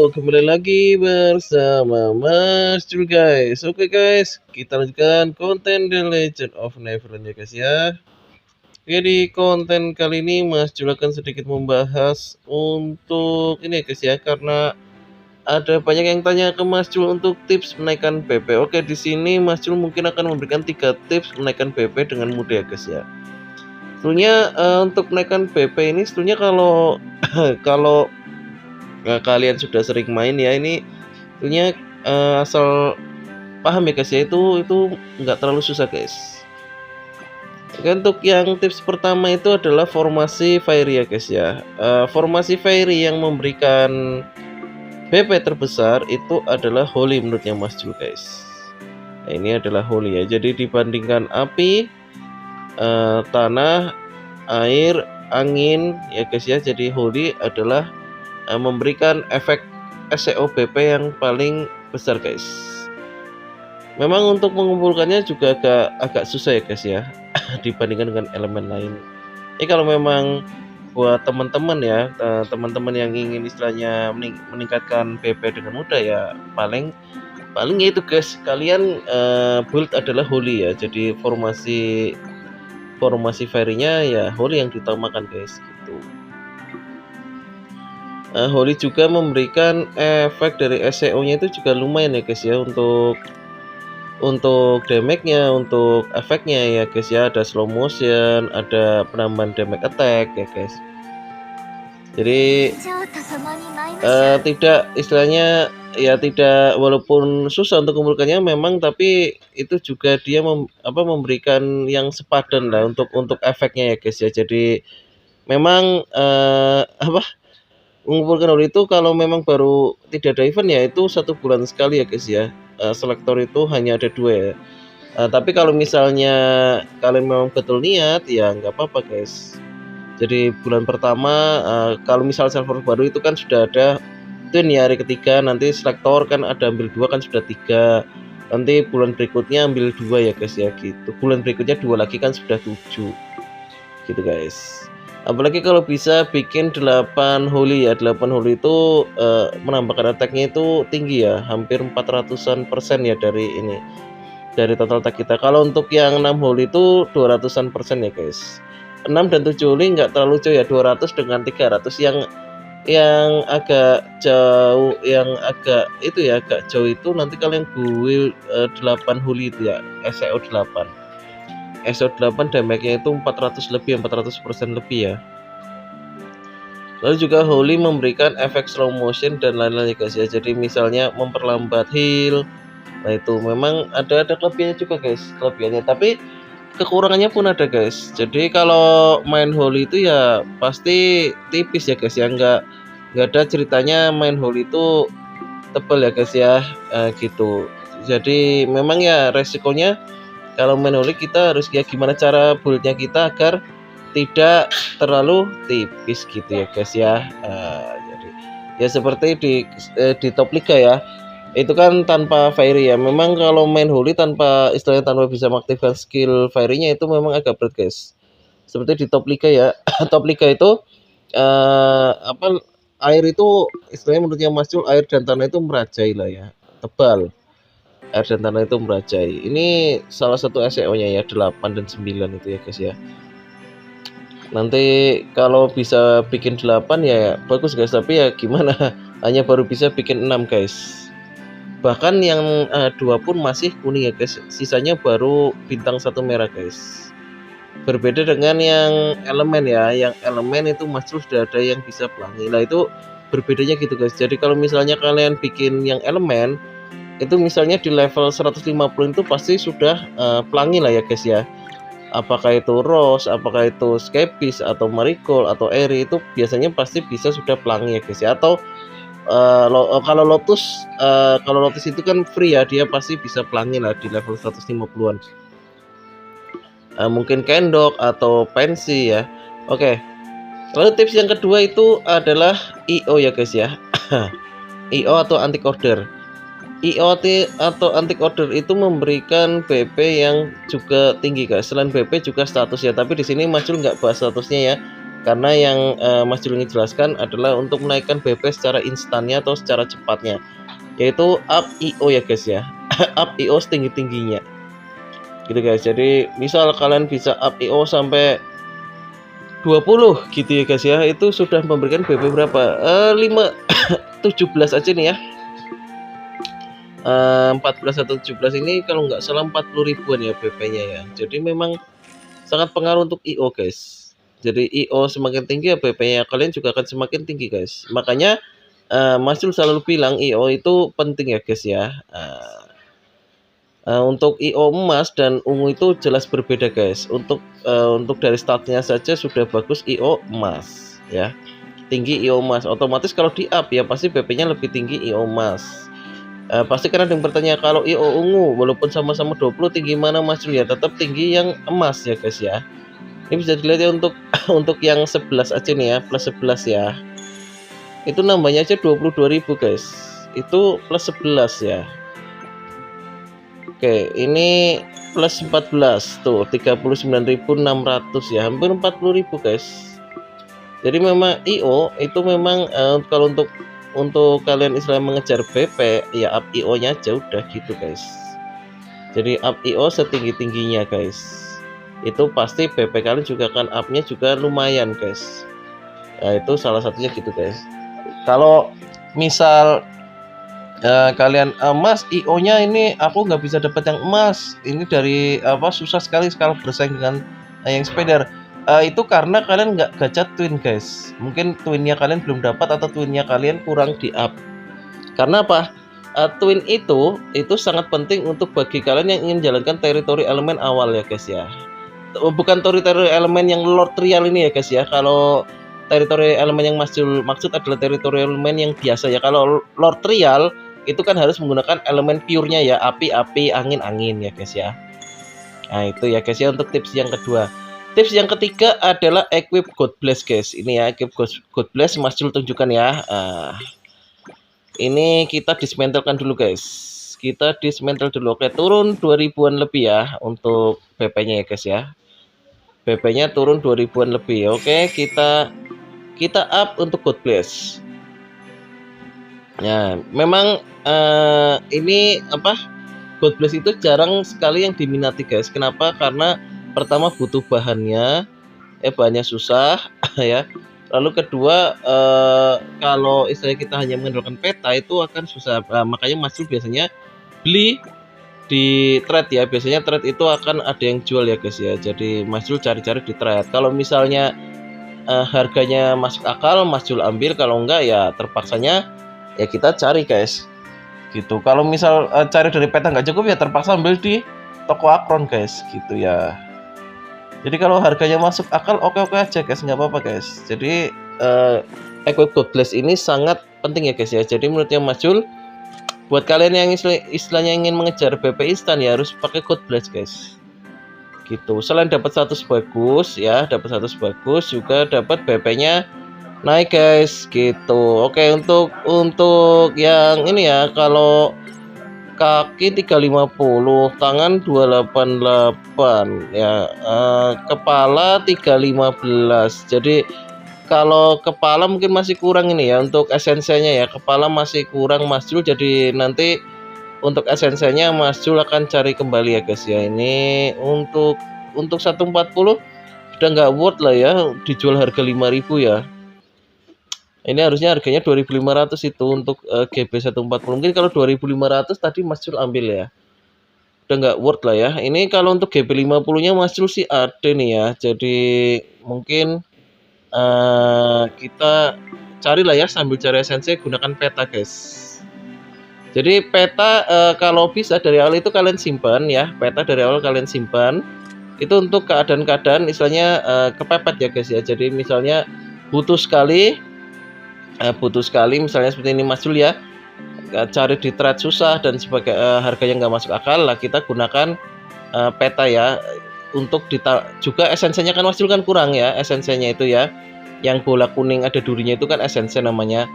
kembali lagi bersama Mas Jul guys. Oke guys, kita lanjutkan konten The Legend of Neverland ya guys ya. Oke, di konten kali ini Mas Jul akan sedikit membahas untuk ini ya guys ya, karena ada banyak yang tanya ke Mas Jul untuk tips menaikkan PP. Oke, di sini Mas Jul mungkin akan memberikan 3 tips menaikkan PP dengan mudah ya guys ya. Sebetulnya untuk menaikkan PP ini sebetulnya kalau kalau kalian sudah sering main ya, ini tentunya asal paham ya guys ya, itu nggak terlalu susah guys. Oke, untuk yang tips pertama itu adalah formasi fairy ya guys ya. Formasi fairy yang memberikan BP terbesar itu adalah holy menurutnya Mas Jul guys. Nah, ini adalah holy ya, jadi dibandingkan api, tanah, air, angin ya guys ya, jadi holy adalah memberikan efek SEO BP yang paling besar guys. Memang untuk mengumpulkannya juga agak susah ya guys ya dibandingkan dengan elemen lain. Ini kalau memang buat teman-teman ya, teman-teman yang ingin istilahnya meningkatkan BP dengan mudah ya, paling ya itu guys, kalian build adalah holy ya. Jadi formasi fairy-nya ya holy yang diutamakan guys gitu. Holy juga memberikan efek dari SEO-nya itu juga lumayan ya guys ya, untuk damage-nya, untuk efeknya ya guys ya, ada slow motion, ada penambahan damage attack ya guys. Jadi tidak istilahnya ya, tidak, walaupun susah untuk mengumpulkannya memang, tapi itu juga dia memberikan yang sepadan lah untuk efeknya ya guys ya. Jadi memang mengumpulkan holy itu kalau memang baru tidak ada event ya, itu 1 bulan sekali ya guys ya. Selektor itu hanya ada 2 ya. Tapi kalau misalnya kalian memang betul niat ya nggak apa-apa guys. Jadi bulan pertama kalau misal server baru itu kan sudah ada twin ya, hari ketiga nanti selektor kan ada ambil 2 kan sudah 3. Nanti bulan berikutnya ambil 2 ya guys ya gitu. Bulan berikutnya 2 lagi kan sudah 7 gitu guys. Apalagi kalau bisa bikin 8 holy ya. 8 holy itu menambahkan attack-nya itu tinggi ya, hampir 400% ya dari total attack kita. Kalau untuk yang 6 holy itu 200% ya guys. 6 dan 7 holy nggak terlalu jauh ya, 200 dengan 300 yang agak jauh, agak jauh itu nanti kalian build 8 holy itu ya, SEO 8 damage-nya itu 400% lebih ya. Lalu juga holy memberikan efek slow motion dan lain-lain guys ya. Jadi misalnya memperlambat heal. Nah itu memang ada kelebihannya juga guys, tapi kekurangannya pun ada guys. Jadi kalau main holy itu ya pasti tipis ya guys ya, nggak ada ceritanya main holy itu tebal ya guys ya, gitu. Jadi memang ya resikonya kalau main holy kita harus ya gimana cara build-nya kita agar tidak terlalu tipis gitu ya guys ya. Jadi ya seperti di top liga ya, itu kan tanpa fairy ya. Memang kalau main holy tanpa bisa mengaktifkan skill fairy-nya itu memang agak berat guys. Seperti di top liga ya. Top liga itu air itu istilahnya menurutnya Mas Jul, air dan tanah itu merajai lah ya, tebal. Air dan tanah itu merajai. Ini salah satu SEO-nya ya, 8 dan 9 itu ya guys ya. Nanti kalau bisa bikin 8 ya bagus guys, tapi ya gimana, hanya baru bisa bikin 6 guys. Bahkan yang 2 pun masih kuning ya guys, sisanya baru bintang 1 merah guys. Berbeda dengan yang elemen ya, yang elemen itu Mas Jul sudah ada yang bisa pelangi. Nah itu berbedanya gitu guys. Jadi kalau misalnya kalian bikin yang elemen itu misalnya di level 150 itu pasti sudah pelangi lah ya guys ya. Apakah itu Rose, apakah itu Scapeis atau Marigold atau Eri, itu biasanya pasti bisa sudah pelangi ya guys ya. Atau kalau Lotus itu kan free ya, dia pasti bisa pelangi lah di level 150-an. Mungkin Kendok atau Pensi ya. Oke. Lalu tips yang kedua itu adalah IO ya guys ya. IO atau anti order. IOT atau anti order itu memberikan BP yang juga tinggi guys. Selain BP juga status ya, tapi di sini Mas Jul nggak bahas statusnya ya. Karena yang Mas Jul ingin jelaskan adalah untuk menaikkan BP secara instannya atau secara cepatnya, yaitu up IO ya guys ya. Up IO setinggi-tingginya gitu guys. Jadi misal kalian bisa up IO sampai 20 gitu ya guys ya, itu sudah memberikan BP berapa? 17 aja nih ya. 14 atau 17 ini kalau nggak salah 40 ribuan ya BP-nya ya. Jadi memang sangat pengaruh untuk IO guys. Jadi IO semakin tinggi ya BP-nya kalian juga akan semakin tinggi guys. Makanya Mas Jul selalu bilang IO itu penting ya guys ya. Untuk IO emas dan ungu itu jelas berbeda guys. Untuk dari startnya saja sudah bagus IO emas ya. Tinggi IO emas. Otomatis kalau di up ya pasti BP-nya lebih tinggi IO emas. Pasti kan ada yang bertanya, kalau IO ungu walaupun sama-sama 20 tinggi mana Mas Jul ya? Tetap tinggi yang emas ya guys ya. Ini bisa dilihat ya untuk untuk yang 11 aja nih ya, plus 11 ya. Itu nambahnya aja 22.000 guys. Itu plus 11 ya. Oke, ini plus 14 tuh 39.600 ya, hampir 40.000 guys. Jadi memang IO itu memang kalau untuk kalian istilah mengejar BP ya up IO-nya aja udah gitu guys. Jadi up IO setinggi-tingginya guys. Itu pasti BP kalian juga akan up-nya juga lumayan guys. Nah, itu salah satunya gitu guys. Kalau misal kalian emas IO-nya ini aku nggak bisa dapat yang emas. Ini dari susah sekali kalau bersaing dengan yang spider. Itu karena kalian nggak gacha twin guys. Mungkin twinnya kalian belum dapat atau twinnya kalian kurang di up. Karena apa? Twin itu sangat penting untuk bagi kalian yang ingin jalankan teritori elemen awal ya guys ya. Bukan teritori elemen yang Lord Trial ini ya guys ya. Kalau teritori elemen yang Mas Jul maksud adalah teritori elemen yang biasa ya. Kalau Lord Trial itu kan harus menggunakan elemen pure-nya ya, api, angin ya guys ya. Nah itu ya guys ya untuk tips yang kedua. Tips yang ketiga adalah equip God Bless guys. Ini ya equip God Bless Mas Jul tunjukkan ya. Ini kita dismantelkan dulu guys. Kita dismantel dulu. Oke, turun 2000-an lebih ya untuk BP-nya ya guys ya. BP-nya turun 2000-an lebih. Oke, kita up untuk God Bless. Ya, memang ini God Bless itu jarang sekali yang diminati guys. Kenapa? Karena pertama butuh bahannya, bahannya susah ya. Lalu kedua kalau istilahnya kita hanya mengandalkan peta itu akan susah. Makanya Mas Jul biasanya beli di trade ya. Biasanya trade itu akan ada yang jual ya guys ya. Jadi Mas Jul cari-cari di trade. Kalau misalnya harganya masuk akal, Mas Jul ambil. Kalau enggak ya terpaksanya ya kita cari guys gitu. Kalau misal cari dari peta nggak cukup ya terpaksa ambil di toko akron guys gitu ya. Jadi kalau harganya masuk akal oke aja guys, nggak apa-apa guys. Jadi equip God Bless ini sangat penting ya guys ya. Jadi menurutnya Mas Jul, buat kalian yang istilahnya ingin mengejar BP instan ya harus pakai God Bless guys gitu. Selain dapat status bagus ya, dapat status bagus juga dapat BP-nya naik guys gitu. Oke, untuk yang ini ya, kalau kaki 350, tangan 288 ya, kepala 315. Jadi kalau kepala mungkin masih kurang ini ya untuk esensinya ya. Kepala masih kurang Mas Jul, jadi nanti untuk esensinya Mas Jul akan cari kembali ya guys ya. Ini untuk 140 sudah nggak worth lah ya dijual harga 5.000 ya. Ini harusnya harganya 2.500 itu untuk GB 140. Mungkin kalau 2.500 tadi Mas Jul ambil ya. Udah nggak worth lah ya. Ini kalau untuk GB 50-nya Mas Jul sih ada nih ya. Jadi mungkin kita carilah ya sambil cari esensi gunakan peta guys. Jadi peta kalau bisa dari awal itu kalian simpan ya. Peta dari awal kalian simpan. Itu untuk keadaan-keadaan istilahnya kepepet ya guys ya. Jadi misalnya butuh sekali misalnya seperti ini Mas Jul ya, cari di trade susah dan sebagai harganya nggak masuk akal lah, kita gunakan peta ya. Untuk juga esensinya kan Mas Jul kan kurang ya, esensinya itu ya yang bola kuning ada durinya itu kan esensi namanya,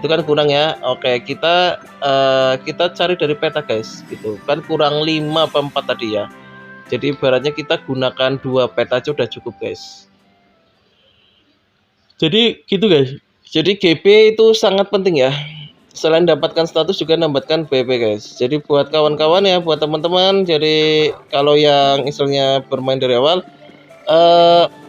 itu kan kurang ya. Oke, kita cari dari peta guys gitu kan, kurang 5 apa 4 tadi ya. Jadi ibaratnya kita gunakan 2 peta aja udah cukup guys. Jadi gitu guys. Jadi GP itu sangat penting ya. Selain dapatkan status juga nambahkan BP guys. Jadi buat kawan-kawan ya, buat teman-teman. Jadi kalau yang istilahnya bermain dari awal,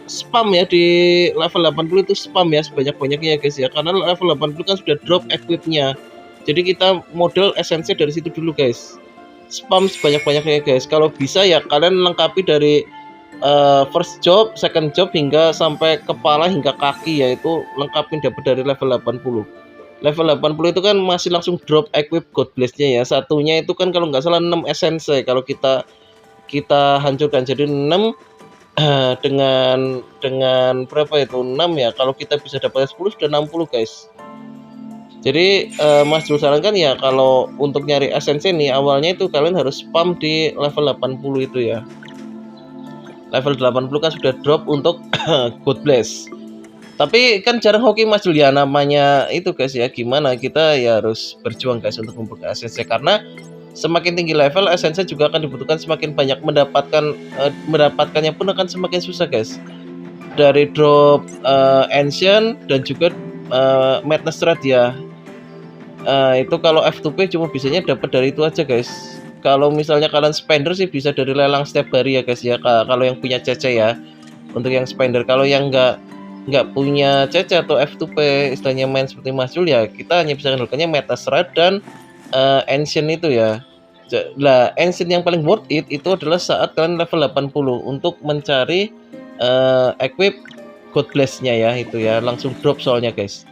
spam ya di level 80 itu spam ya sebanyak-banyaknya ya guys ya. Karena level 80 kan sudah drop equipnya. Jadi kita model esensi dari situ dulu guys. Spam sebanyak-banyaknya guys. Kalau bisa ya kalian lengkapi dari first job, second job hingga sampai kepala hingga kaki, yaitu lengkapin dapat dari level 80. Level 80 itu kan masih langsung drop equip God Bless-nya ya. Satunya itu kan kalau nggak salah 6 esensi. Kalau kita hancurkan jadi 6 dengan berapa itu 6 ya. Kalau kita bisa dapat 10 sudah 60 guys. Jadi Mas Jul sarankan ya kalau untuk nyari esensi nih awalnya itu kalian harus spam di level 80 itu ya. Level 80 kan sudah drop untuk God Bless. Tapi kan jarang hoki Mas Jul ya, namanya itu guys ya, gimana kita ya harus berjuang guys untuk membuka esensi, karena semakin tinggi level esensi juga akan dibutuhkan semakin banyak, mendapatkannya pun akan semakin susah guys. Dari drop ancient dan juga madness thread ya. Itu kalau F2P cuma bisanya dapat dari itu aja guys. Kalau misalnya kalian spender sih bisa dari lelang setiap hari ya guys ya. Kalau yang punya CC ya, untuk yang spender. Kalau yang nggak punya CC atau F2P istilahnya main seperti Mas Jul ya, kita hanya bisa menggunakannya Meta Shred dan Ancient itu ya. Lah Ancient yang paling worth it itu adalah saat kalian level 80 untuk mencari equip God Bless-nya ya, itu ya langsung drop soalnya guys.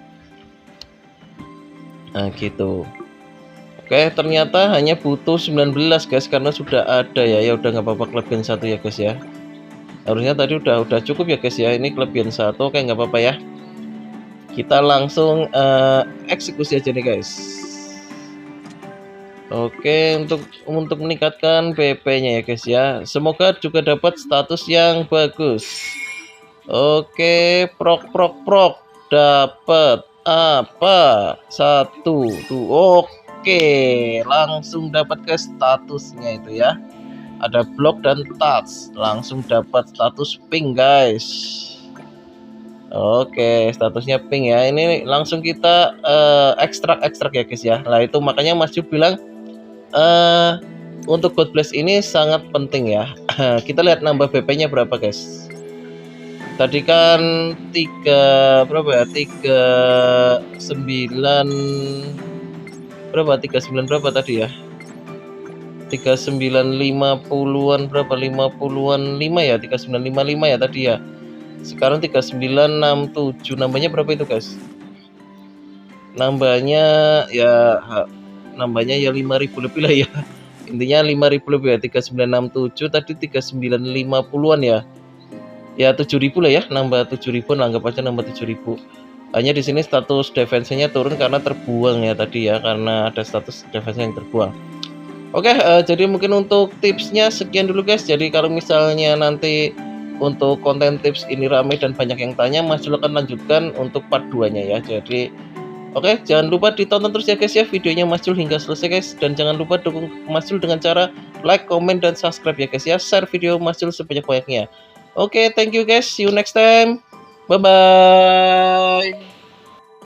Nah gitu. Oke, ternyata hanya butuh 19 guys, karena sudah ada ya. Ya udah nggak apa-apa, kelebihan 1 ya guys ya. Harusnya tadi udah cukup ya guys ya. Ini kelebihan 1, oke nggak apa-apa ya. Kita langsung eksekusi aja nih guys. Oke, untuk meningkatkan PP-nya ya guys ya. Semoga juga dapat status yang bagus. Oke, prok dapat apa? 1 tuh. Oke, langsung dapat ke statusnya itu ya. Ada block dan touch, langsung dapat status pink guys. Oke, statusnya pink ya. Ini langsung kita ekstrak ya guys ya. Nah itu makanya Mas Jul bilang untuk God Bless ini sangat penting ya. Kita lihat nambah BP-nya berapa guys. Tadi kan 39 berapa tadi ya? 3950-an berapa? 50-an 5 ya, 3955 ya tadi ya. Sekarang 3967, nambahnya berapa itu guys? Nambahnya ya 5.000 lebih lah ya. Intinya 5.000 lebih ya, 3967 tadi 3950-an ya. Ya 7.000 lah ya, nambah 7.000, anggap aja nambah 7.000. Hanya di sini status defense-nya turun karena terbuang ya tadi ya, karena ada status defense yang terbuang. Oke, jadi mungkin untuk tipsnya sekian dulu guys. Jadi kalau misalnya nanti untuk konten tips ini ramai dan banyak yang tanya, Mas Jul akan lanjutkan untuk part 2-nya ya. Jadi oke, jangan lupa ditonton terus ya guys ya videonya Mas Jul hingga selesai guys. Dan jangan lupa dukung Mas Jul dengan cara like, comment, dan subscribe ya guys ya. Share video Mas Jul sebanyak-banyaknya. Oke, thank you guys. See you next time. Bye-bye.